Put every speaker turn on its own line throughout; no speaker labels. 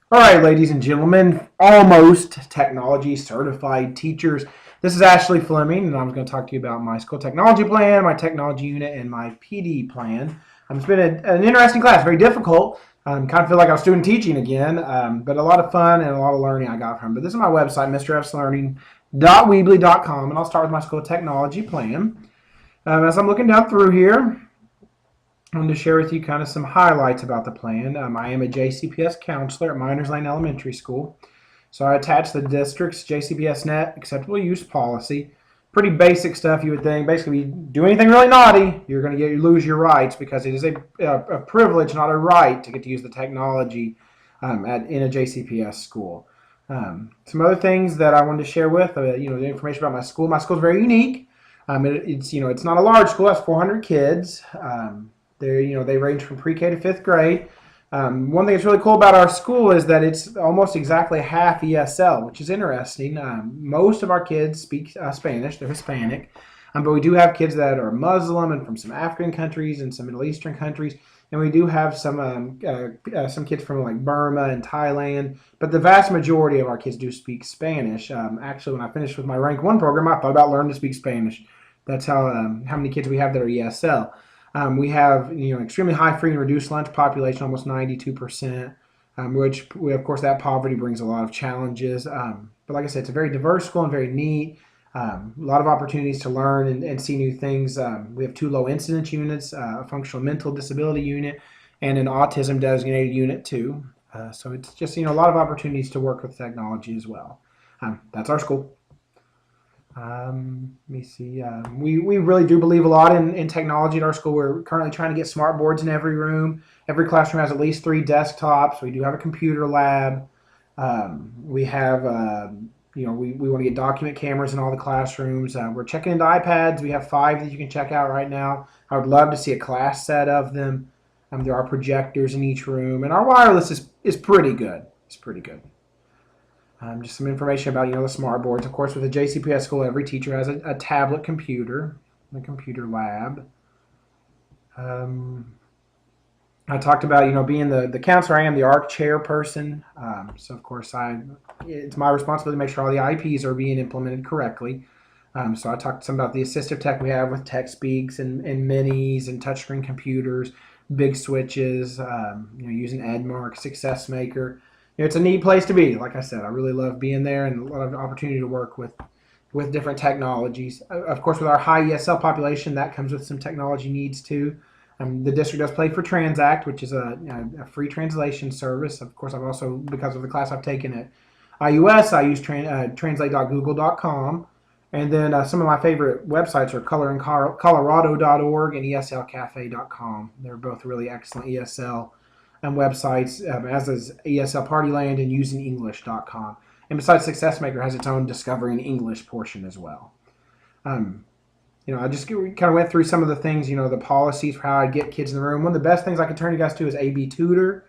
All right, ladies and gentlemen, almost technology certified teachers. This is Ashley Fleming, and I'm going to talk to you about my school technology plan, my technology unit, and my PD plan. It's been an interesting class, very difficult. Kind of feel like I was student teaching again, but a lot of fun and a lot of learning I got from it. But this is my website, mrfslearning.weebly.com, and I'll start with my school technology plan. As I'm looking down through here, I wanted to share with you kind of some highlights about the plan. I am a JCPS counselor at Miners Lane Elementary School. So I attached the district's JCPS net acceptable use policy. Pretty basic stuff you would think. Basically, if you do anything really naughty, you're going to lose your rights because it is a privilege, not a right, to get to use the technology in a JCPS school. Some other things that I wanted to share with, the information about my school. My school is very unique. It's not a large school. It's 400 kids. They range from pre-K to fifth grade. One thing that's really cool about our school is that it's almost exactly half ESL, which is interesting. Most of our kids speak Spanish; they're Hispanic, but we do have kids that are Muslim and from some African countries and some Middle Eastern countries, and we do have some kids from like Burma and Thailand. But the vast majority of our kids do speak Spanish. Actually, when I finished with my Rank 1 program, I thought about learning to speak Spanish. That's how many kids we have that are ESL. We have extremely high free and reduced lunch population, almost 92%, of course that poverty brings a lot of challenges. But like I said, it's a very diverse school and very neat. A lot of opportunities to learn and see new things. We have 2 low incidence units, a functional mental disability unit, and an autism designated unit too. So it's just a lot of opportunities to work with technology as well. That's our school. Let me see. We really do believe a lot in technology at our school. We're currently trying to get smart boards in every room. Every classroom has at least 3 desktops. We do have a computer lab. We have, we want to get document cameras in all the classrooms. We're checking into iPads. We have 5 that you can check out right now. I would love to see a class set of them. There are projectors in each room, and our wireless is pretty good. It's pretty good. Just some information about the smart boards. Of course, with a JCPS school, every teacher has a tablet computer, a computer lab. I talked about being the counselor. I am the ARC chairperson, so of course it's my responsibility to make sure all the IEPs are being implemented correctly. So I talked some about the assistive tech we have with TechSpeaks and minis and touchscreen computers, big switches, using Edmark, SuccessMaker. It's a neat place to be. Like I said, I really love being there and a lot of opportunity to work with different technologies. Of course, with our high ESL population, that comes with some technology needs too. The district does pay for Transact, which is a free translation service. Of course, I've also, because of the class I've taken at IUS, I use translate.google.com. And then some of my favorite websites are colorincolorado.org and eslcafe.com. They're both really excellent ESL websites, as is ESL Partyland and usingenglish.com. And besides, SuccessMaker has its own Discovering English portion as well. I just kind of went through some of the things, the policies for how I get kids in the room. One of the best things I can turn you guys to is AB Tutor.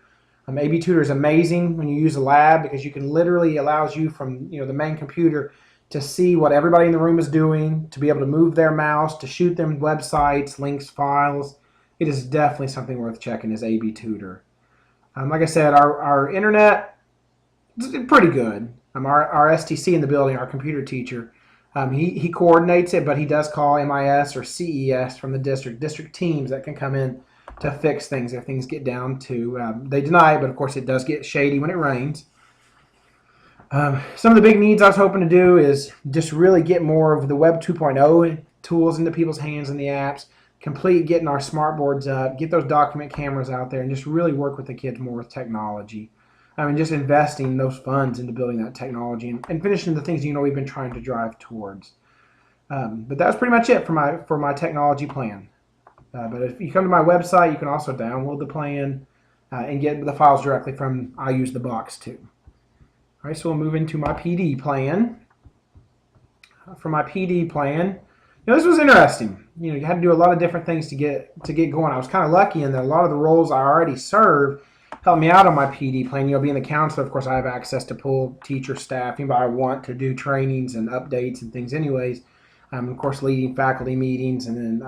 AB Tutor is amazing when you use a lab because you can literally allows you from the main computer to see what everybody in the room is doing, to be able to move their mouse, to shoot them websites, links, files. It is definitely something worth checking is AB Tutor. Like I said, our internet is pretty good. Our STC in the building, our computer teacher, he coordinates it, but he does call MIS or CES from the district teams that can come in to fix things if things get down to. They deny it, but of course it does get shady when it rains. Some of the big needs I was hoping to do is just really get more of the Web 2.0 tools into people's hands and the apps. Getting our smart boards up, get those document cameras out there, and just really work with the kids more with technology. Just investing those funds into building that technology and finishing the things we've been trying to drive towards. But that's pretty much it for my technology plan. But if you come to my website, you can also download the plan and get the files directly from I Use the Box too. All right, so we'll move into my PD plan. For my PD plan, this was interesting. You had to do a lot of different things to get going. I was kind of lucky in that a lot of the roles I already serve helped me out on my PD plan. Being the counselor, of course, I have access to pull teacher staff, anybody I want to do trainings and updates and things anyways. Of course, leading faculty meetings and then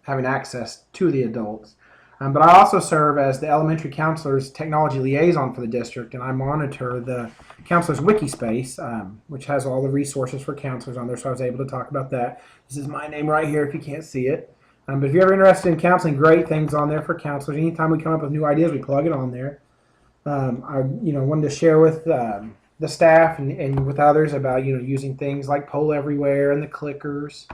having access to the adults. But I also serve as the elementary counselor's technology liaison for the district, and I monitor the counselor's wiki space, which has all the resources for counselors on there, so I was able to talk about that. This is my name right here if you can't see it. But if you're ever interested in counseling, great things on there for counselors. Anytime we come up with new ideas, we plug it on there. I wanted to share with the staff and with others about using things like Poll Everywhere and the clickers.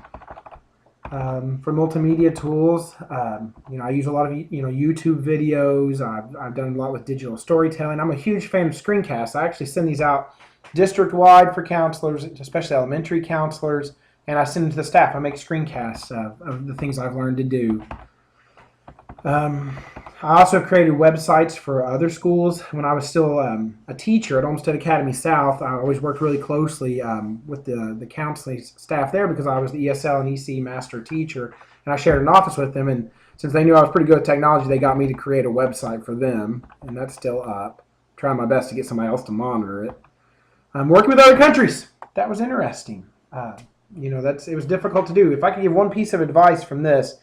For multimedia tools, I use a lot of YouTube videos. I've done a lot with digital storytelling. I'm a huge fan of screencasts. I actually send these out district-wide for counselors, especially elementary counselors, and I send them to the staff. I make screencasts of the things I've learned to do. I also created websites for other schools. When I was still a teacher at Olmsted Academy South, I always worked really closely with the counseling staff there because I was the ESL and EC master teacher, and I shared an office with them. And since they knew I was pretty good at technology, they got me to create a website for them, and that's still up. I'm trying my best to get somebody else to monitor it. I'm working with other countries. That was interesting. It was difficult to do. If I could give one piece of advice from this,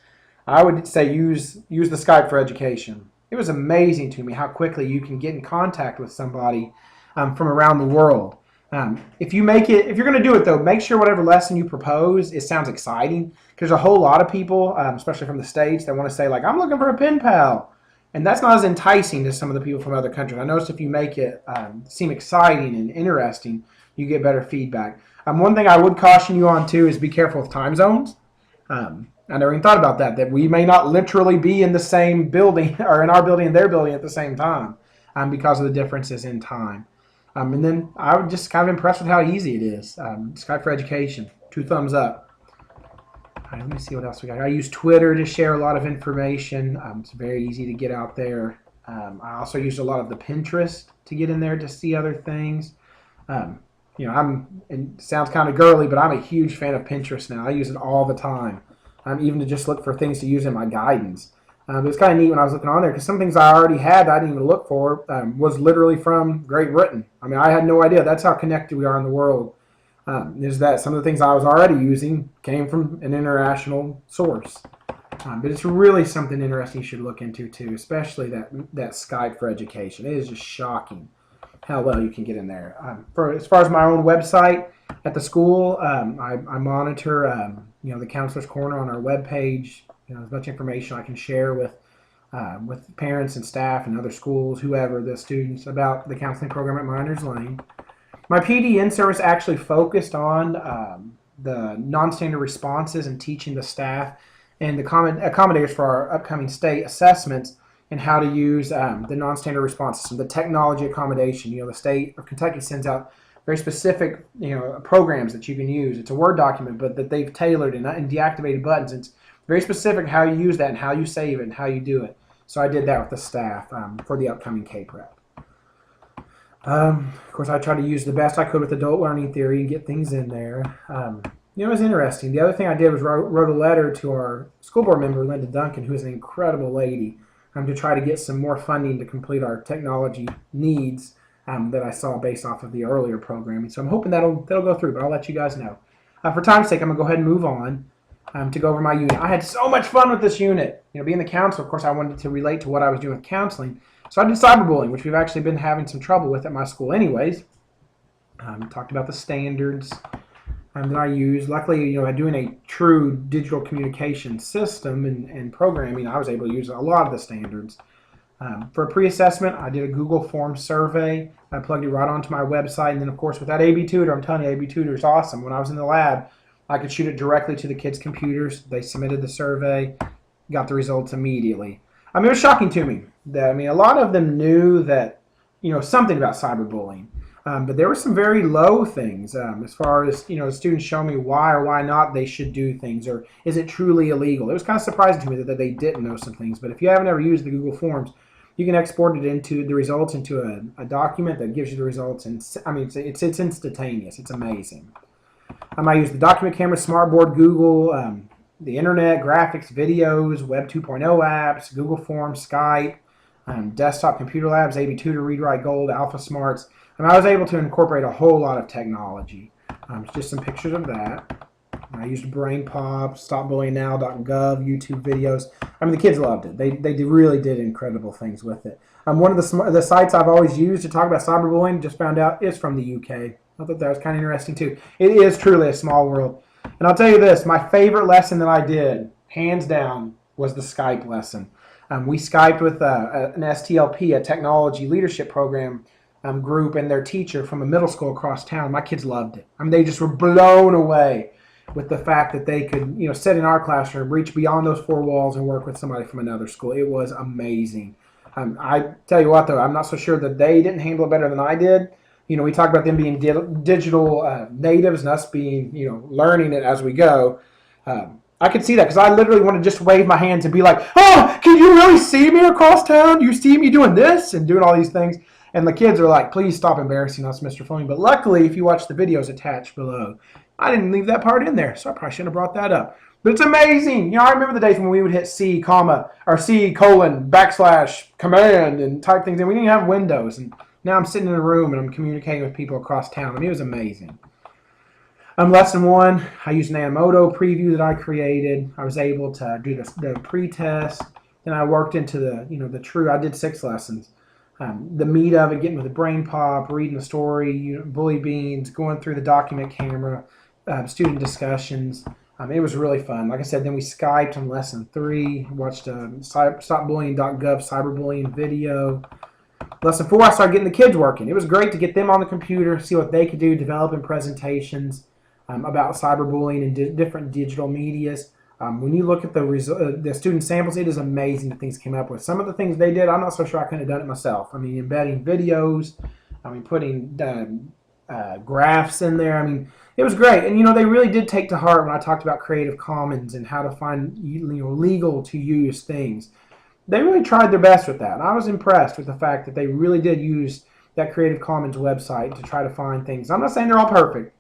I would say use the Skype for Education. It was amazing to me how quickly you can get in contact with somebody from around the world. If you're going to do it though, make sure whatever lesson you propose, it sounds exciting. Because there's a whole lot of people, especially from the States, that want to say like, I'm looking for a pen pal. And that's not as enticing as some of the people from other countries. I noticed if you make it seem exciting and interesting, you get better feedback. One thing I would caution you on too is be careful with time zones. I never even thought about that we may not literally be in the same building or in our building and their building at the same time because of the differences in time. And then I was just kind of impressed with how easy it is. Skype for Education, 2 thumbs up. All right, let me see what else we got. I use Twitter to share a lot of information. It's very easy to get out there. I also use a lot of the Pinterest to get in there to see other things. It sounds kind of girly, but I'm a huge fan of Pinterest now. I use it all the time. Even to just look for things to use in my guidance. It was kind of neat when I was looking on there because some things I already had that I didn't even look for was literally from Great Britain. I mean, I had no idea. That's how connected we are in the world. Is that some of the things I was already using came from an international source. But it's really something interesting you should look into too, especially that Skype for Education. It is just shocking how well you can get in there. As far as my own website at the school, I monitor the Counselor's Corner on our webpage. As much information I can share with parents and staff and other schools, whoever, the students, about the counseling program at Miners Lane. My PD in-service actually focused on the non-standard responses and teaching the staff and the accommodators for our upcoming state assessments and how to use the non-standard response system, the technology accommodation. The state of Kentucky sends out very specific programs that you can use. It's a Word document, but that they've tailored and deactivated buttons. It's very specific how you use that and how you save it and how you do it. So I did that with the staff for the upcoming K-Prep. Of course, I tried to use the best I could with adult learning theory and get things in there. It was interesting. The other thing I did was wrote a letter to our school board member, Linda Duncan, who is an incredible lady, to try to get some more funding to complete our technology needs that I saw based off of the earlier programming. So I'm hoping that'll go through, but I'll let you guys know. For time's sake, I'm going to go ahead and move on to go over my unit. I had so much fun with this unit. Being the counselor, of course, I wanted to relate to what I was doing with counseling. So I did cyberbullying, which we've actually been having some trouble with at my school anyways. Talked about the standards that I use. Luckily, by doing a true digital communication system and programming, I was able to use a lot of the standards. For a pre-assessment, I did a Google Form survey. I plugged it right onto my website. And then, of course, with that AB Tutor, I'm telling you, AB Tutor is awesome. When I was in the lab, I could shoot it directly to the kids' computers. They submitted the survey, got the results immediately. It was shocking to me. A lot of them knew that, something about cyberbullying. But there were some very low things as far as, students showing me why or why not they should do things, or is it truly illegal. It was kind of surprising to me that they didn't know some things. But if you haven't ever used the Google Forms, you can export it into the results into a document that gives you the results. And it's instantaneous. It's amazing. I use the document camera, smartboard, Google, the internet, graphics, videos, Web 2.0 apps, Google Forms, Skype, desktop computer labs, AB Tutor, ReadWrite Gold, Alpha Smarts. I was able to incorporate a whole lot of technology. Just some pictures of that. I used BrainPop, StopBullyingNow.gov, YouTube videos. I mean, the kids loved it. They really did incredible things with it. One of the sites I've always used to talk about cyberbullying, just found out, is from the UK. I thought that was kind of interesting too. It is truly a small world. And I'll tell you this, my favorite lesson that I did, hands down, was the Skype lesson. We Skyped with an STLP, a technology leadership program group, and their teacher from a middle school across town. My kids loved it. I mean, they just were blown away with the fact that they could, sit in our classroom, reach beyond those four walls, and work with somebody from another school. It was amazing. I tell you what, though, I'm not so sure that they didn't handle it better than I did. We talk about them being digital natives and us being, learning it as we go. I could see that because I literally want to just wave my hand to be like, oh, can you really see me across town? You see me doing this and doing all these things? And the kids are like, please stop embarrassing us, Mr. Fleming. But luckily, if you watch the videos attached below, I didn't leave that part in there, so I probably shouldn't have brought that up. But it's amazing. I remember the days when we would hit C, comma, or C, colon, backslash, command, and type things in. We didn't even have windows. And now I'm sitting in a room and I'm communicating with people across town. I mean, it was amazing. Lesson 1, I used an Animoto preview that I created. I was able to do the pre-test. Then I worked into I did 6 lessons. The meat of it, getting with the BrainPop, reading the story, Bully Beans, going through the document camera, student discussions. It was really fun. Like I said, then we Skyped on lesson 3, watched a StopBullying.gov cyberbullying video. Lesson 4, I started getting the kids working. It was great to get them on the computer, see what they could do, developing presentations about cyberbullying and different digital medias. When you look at the student samples, it is amazing the things came up with. Some of the things they did, I'm not so sure I couldn't have done it myself. I mean, embedding videos, putting graphs in there. I mean, it was great. And, they really did take to heart when I talked about Creative Commons and how to find legal to use things. They really tried their best with that. And I was impressed with the fact that they really did use that Creative Commons website to try to find things. I'm not saying they're all perfect,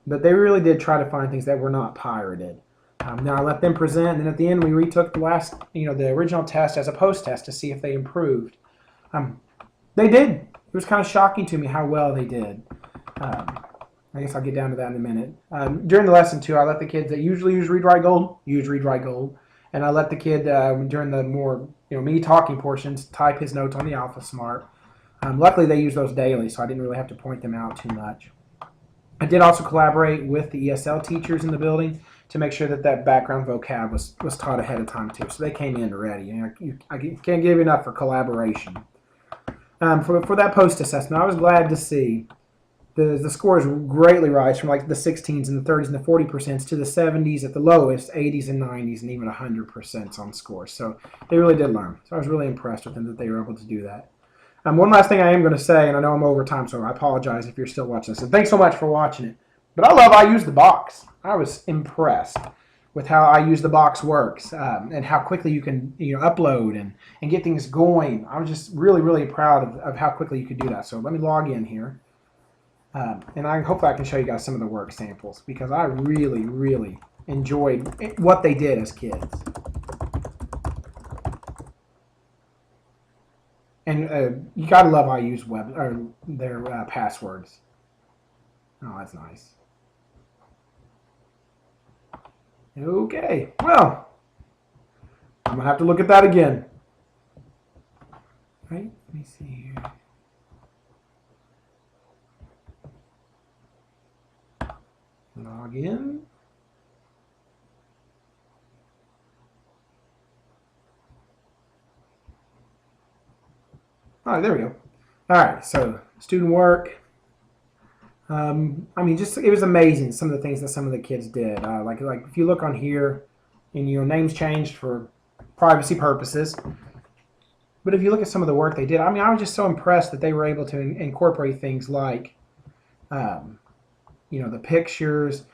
but they really did try to find things that were not pirated. Now I let them present, and then at the end we retook the original test as a post-test to see if they improved. They did. It was kind of shocking to me how well they did. I guess I'll get down to that in a minute. During the lesson, too, I let the kids that usually use Read Write Gold use Read Write Gold, and I let the kid during the more me talking portions type his notes on the AlphaSmart. Luckily, they use those daily, so I didn't really have to point them out too much. I did also collaborate with the ESL teachers in the building to make sure that background vocab was taught ahead of time too, so they came in ready. I can't give enough for collaboration. For that post assessment, I was glad to see the scores greatly rise from like the 16s and the 30s and the 40% to the 70s at the lowest, 80s and 90s, and even 100% on scores. So they really did learn. So I was really impressed with them that they were able to do that. One last thing I am going to say, and I know I'm over time, so I apologize if you're still watching this. And thanks so much for watching it. But I love I Use the Box. I was impressed with how I Use the Box works and how quickly you can upload and get things going. I was just really, really proud of how quickly you could do that. So let me log in here. And hopefully I can show you guys some of the work samples because I really, really enjoyed what they did as kids. And you gotta love I Use their passwords. Oh, that's nice. Okay, well, I'm gonna have to look at that again. Right? Let me see here. Log in. All right, there we go. All right, so student work. It was amazing some of the things that some of the kids did. Like if you look on here, and names changed for privacy purposes. But if you look at some of the work they did, I was just so impressed that they were able to incorporate things like, the pictures,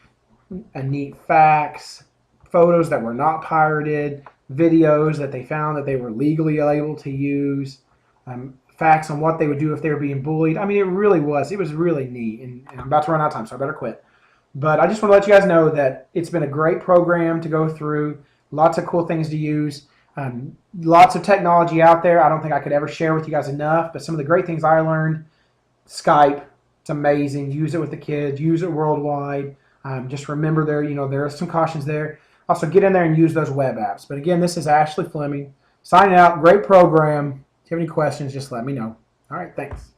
neat facts, photos that were not pirated, videos that they found that they were legally able to use. Facts on what they would do if they were being bullied. It really was. It was really neat. And I'm about to run out of time, so I better quit. But I just want to let you guys know that it's been a great program to go through. Lots of cool things to use. Lots of technology out there. I don't think I could ever share with you guys enough. But some of the great things I learned, Skype, it's amazing. Use it with the kids. Use it worldwide. Just remember there are some cautions there. Also, get in there and use those web apps. But again, this is Ashley Fleming signing out. Great program. If you have any questions, just let me know. All right, thanks.